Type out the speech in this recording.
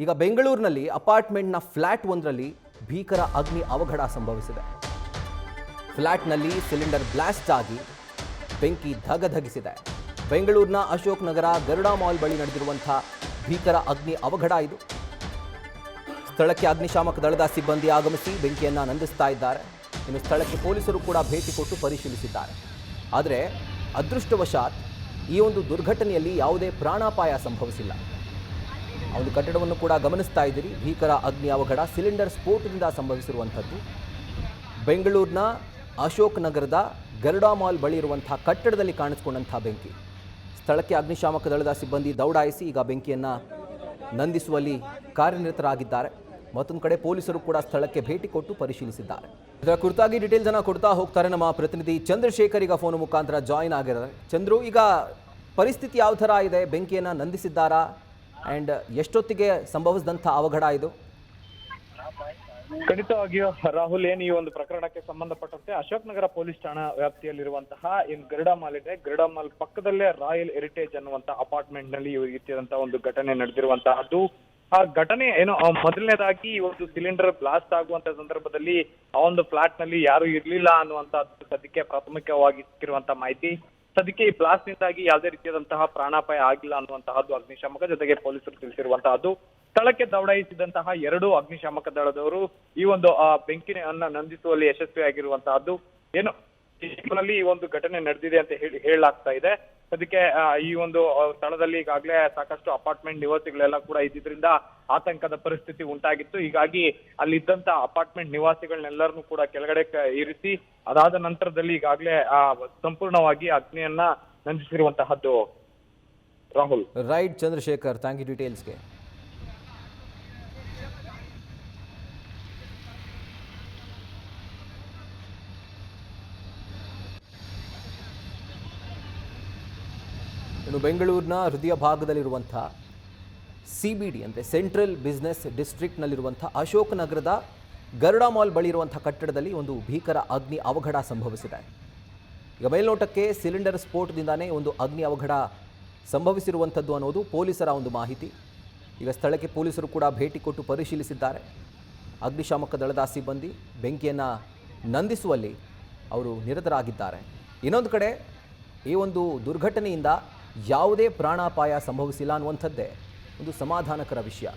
ಈಗ ಬೆಂಗಳೂರಿನಲ್ಲಿ ಅಪಾರ್ಟ್ಮೆಂಟ್ನ ಫ್ಲಾಟ್ ಒಂದರಲ್ಲಿ ಭೀಕರ ಅಗ್ನಿ ಅವಘಡ ಸಂಭವಿಸಿದೆ. ಫ್ಲಾಟ್ನಲ್ಲಿ ಸಿಲಿಂಡರ್ ಬ್ಲಾಸ್ಟ್ ಆಗಿ ಬೆಂಕಿ ಧಗಧಗಿಸಿದೆ. ಬೆಂಗಳೂರಿನ ಅಶೋಕ್ ನಗರ ಗರುಡಾ ಮಾಲ್ ಬಳಿ ನಡೆದಿರುವಂತಹ ಭೀಕರ ಅಗ್ನಿ ಅವಘಡ ಇದು. ಸ್ಥಳಕ್ಕೆ ಅಗ್ನಿಶಾಮಕ ದಳದ ಸಿಬ್ಬಂದಿ ಆಗಮಿಸಿ ಬೆಂಕಿಯನ್ನು ನಂದಿಸ್ತಾ ಇದ್ದಾರೆ. ಇನ್ನು ಸ್ಥಳಕ್ಕೆ ಪೊಲೀಸರು ಕೂಡ ಭೇಟಿ ಕೊಟ್ಟು ಪರಿಶೀಲಿಸಿದ್ದಾರೆ. ಆದರೆ ಅದೃಷ್ಟವಶಾತ್ ಈ ಒಂದು ದುರ್ಘಟನೆಯಲ್ಲಿ ಯಾವುದೇ ಪ್ರಾಣಾಪಾಯ ಸಂಭವಿಸಿಲ್ಲ. ಒಂದು ಕಟ್ಟಡವನ್ನು ಕೂಡ ಗಮನಿಸ್ತಾ ಇದ್ದೀರಿ. ಭೀಕರ ಅಗ್ನಿ ಅವಘಡ ಸಿಲಿಂಡರ್ ಸ್ಫೋಟದಿಂದ ಸಂಭವಿಸಿರುವಂಥದ್ದು. ಬೆಂಗಳೂರಿನ ಅಶೋಕ್ ನಗರದ ಗರುಡಾ ಮಾಲ್ ಬಳಿ ಇರುವಂತಹ ಕಟ್ಟಡದಲ್ಲಿ ಕಾಣಿಸಿಕೊಂಡಂಥ ಬೆಂಕಿ. ಸ್ಥಳಕ್ಕೆ ಅಗ್ನಿಶಾಮಕ ದಳದ ಸಿಬ್ಬಂದಿ ದೌಡಾಯಿಸಿ ಈಗ ಬೆಂಕಿಯನ್ನು ನಂದಿಸುವಲ್ಲಿ ಕಾರ್ಯನಿರತರಾಗಿದ್ದಾರೆ. ಮತ್ತೊಂದು ಕಡೆ ಪೊಲೀಸರು ಕೂಡ ಸ್ಥಳಕ್ಕೆ ಭೇಟಿ ಕೊಟ್ಟು ಪರಿಶೀಲಿಸಿದ್ದಾರೆ. ಇದರ ಕುರಿತಾಗಿ ಡೀಟೇಲ್ಸ್ ಅನ್ನು ಕೊಡ್ತಾ ಹೋಗ್ತಾರೆ ನಮ್ಮ ಪ್ರತಿನಿಧಿ ಚಂದ್ರಶೇಖರ್. ಈಗ ಫೋನ್ ಮುಖಾಂತರ ಜಾಯಿನ್ ಆಗಿದ್ದಾರೆ. ಚಂದ್ರು, ಈಗ ಪರಿಸ್ಥಿತಿ ಯಾವ ಥರ ಇದೆ? ಬೆಂಕಿಯನ್ನು ನಂದಿಸಿದ್ದಾರಾ? ಆ್ಯಂಡ್ ಎಷ್ಟೊತ್ತಿಗೆ ಸಂಭವಿಸಿದಂಥ ಅವಘಡ ಇದು? ಖಂಡಿತವಾಗಿಯೂ ರಾಹುಲ್, ಏನು ಈ ಒಂದು ಪ್ರಕರಣಕ್ಕೆ ಸಂಬಂಧಪಟ್ಟಂತೆ ಅಶೋಕ್ ನಗರ ಪೊಲೀಸ್ ಠಾಣಾ ವ್ಯಾಪ್ತಿಯಲ್ಲಿರುವಂತಹ ಏನು ಗರುಡಾ ಮಾಲ್ ಇದೆ, ಗರುಡಾ ಮಾಲ್ ಪಕ್ಕದಲ್ಲೇ ರಾಯಲ್ ಹೆರಿಟೇಜ್ ಅನ್ನುವಂತ ಅಪಾರ್ಟ್ಮೆಂಟ್ ನಲ್ಲಿ ಈ ರೀತಿಯಾದಂತಹ ಒಂದು ಘಟನೆ ನಡೆದಿರುವಂತಹದ್ದು. ಆ ಘಟನೆ ಏನು ಮೊದಲನೇದಾಗಿ ಈ ಒಂದು ಸಿಲಿಂಡರ್ ಬ್ಲಾಸ್ಟ್ ಆಗುವಂತ ಸಂದರ್ಭದಲ್ಲಿ ಆ ಒಂದು ಫ್ಲಾಟ್ ನಲ್ಲಿ ಯಾರು ಇರ್ಲಿಲ್ಲ ಅನ್ನುವಂತಹದ್ದು ಸದ್ಯಕ್ಕೆ ಪ್ರಾಥಮಿಕವಾಗಿ ಸಿಕ್ಕಿರುವಂತಹ ಮಾಹಿತಿ. ಸದ್ಯಕ್ಕೆ ಈ ಬ್ಲಾಸ್ಟ್ ನಿಂದಾಗಿ ಯಾವುದೇ ರೀತಿಯಾದಂತಹ ಪ್ರಾಣಾಪಾಯ ಆಗಿಲ್ಲ ಅನ್ನುವಂತಹದ್ದು ಅಗ್ನಿಶಾಮಕ ಜೊತೆಗೆ ಪೊಲೀಸರು ತಿಳಿಸಿರುವಂತಹದ್ದು. ಸ್ಥಳಕ್ಕೆ ದೌಡಾಯಿಸಿದಂತಹ 2 ಅಗ್ನಿಶಾಮಕ ದಳದವರು ಈ ಒಂದು ಬೆಂಕಿಯನ್ನ ನಂದಿಸುವಲ್ಲಿ ಯಶಸ್ವಿಯಾಗಿರುವಂತಹದ್ದು. ಏನು ಈ ಒಂದು ಘಟನೆ ನಡೆದಿದೆ ಅಂತ ಹೇಳಲಾಗ್ತಾ ಇದೆ. ಸದ್ಯಕ್ಕೆ ಈ ಒಂದು ಸ್ಥಳದಲ್ಲಿ ಈಗಾಗಲೇ ಸಾಕಷ್ಟು ಅಪಾರ್ಟ್ಮೆಂಟ್ ನಿವಾಸಿಗಳೆಲ್ಲ ಕೂಡ ಇದ್ದಿದ್ರಿಂದ ಆತಂಕದ ಪರಿಸ್ಥಿತಿ ಉಂಟಾಗಿತ್ತು. ಹೀಗಾಗಿ ಅಲ್ಲಿದ್ದಂತ ಅಪಾರ್ಟ್ಮೆಂಟ್ ನಿವಾಸಿಗಳನ್ನೆಲ್ಲರನ್ನೂ ಕೂಡ ಕೆಳಗಡೆ ಇರಿಸಿ ಅದಾದ ನಂತರದಲ್ಲಿ ಈಗಾಗಲೇ ಸಂಪೂರ್ಣವಾಗಿ ಅಗ್ನಿಯನ್ನ ನಂದಿಸಿರುವಂತಹದ್ದು. Rahul. Right Chandrashekhar, thank you ಡೀಟೇಲ್ಸ್ಗೆ. ಇನ್ನು ಬೆಂಗಳೂರಿನ ಹೃದಯ ಭಾಗದಲ್ಲಿರುವಂಥ CBD ಅಂದರೆ ಸೆಂಟ್ರಲ್ ಬಿಸ್ನೆಸ್ ಡಿಸ್ಟ್ರಿಕ್ಟ್ನಲ್ಲಿರುವಂಥ ಅಶೋಕ್ ನಗರದ ಗರುಡಾ ಮಾಲ್ ಬಳಿ ಇರುವಂಥ ಕಟ್ಟಡದಲ್ಲಿ ಒಂದು ಭೀಕರ ಅಗ್ನಿ ಅವಘಡ ಸಂಭವಿಸಿದೆ. ಈಗ ಮೇಲ್ನೋಟಕ್ಕೆ ಸಿಲಿಂಡರ್ ಸ್ಫೋಟದಿಂದಾನೇ ಒಂದು ಅಗ್ನಿ ಅವಘಡ ಸಂಭವಿಸಿರುವಂಥದ್ದು ಅನ್ನೋದು ಪೊಲೀಸರ ಒಂದು ಮಾಹಿತಿ. ಈಗ ಸ್ಥಳಕ್ಕೆ ಪೊಲೀಸರು ಕೂಡ ಭೇಟಿ ಕೊಟ್ಟು ಪರಿಶೀಲಿಸಿದ್ದಾರೆ. ಅಗ್ನಿಶಾಮಕ ದಳದ ಸಿಬ್ಬಂದಿ ಬೆಂಕಿಯನ್ನು ನಂದಿಸುವಲ್ಲಿ ಅವರು ನಿರತರಾಗಿದ್ದಾರೆ. ಇನ್ನೊಂದು ಕಡೆ ಈ ಒಂದು ದುರ್ಘಟನೆಯಿಂದ ಯಾವುದೇ ಪ್ರಾಣಾಪಾಯ ಸಂಭವಿಸಿಲ್ಲ ಅನ್ನುವಂಥದ್ದೇ ಒಂದು ಸಮಾಧಾನಕರ ವಿಷಯ.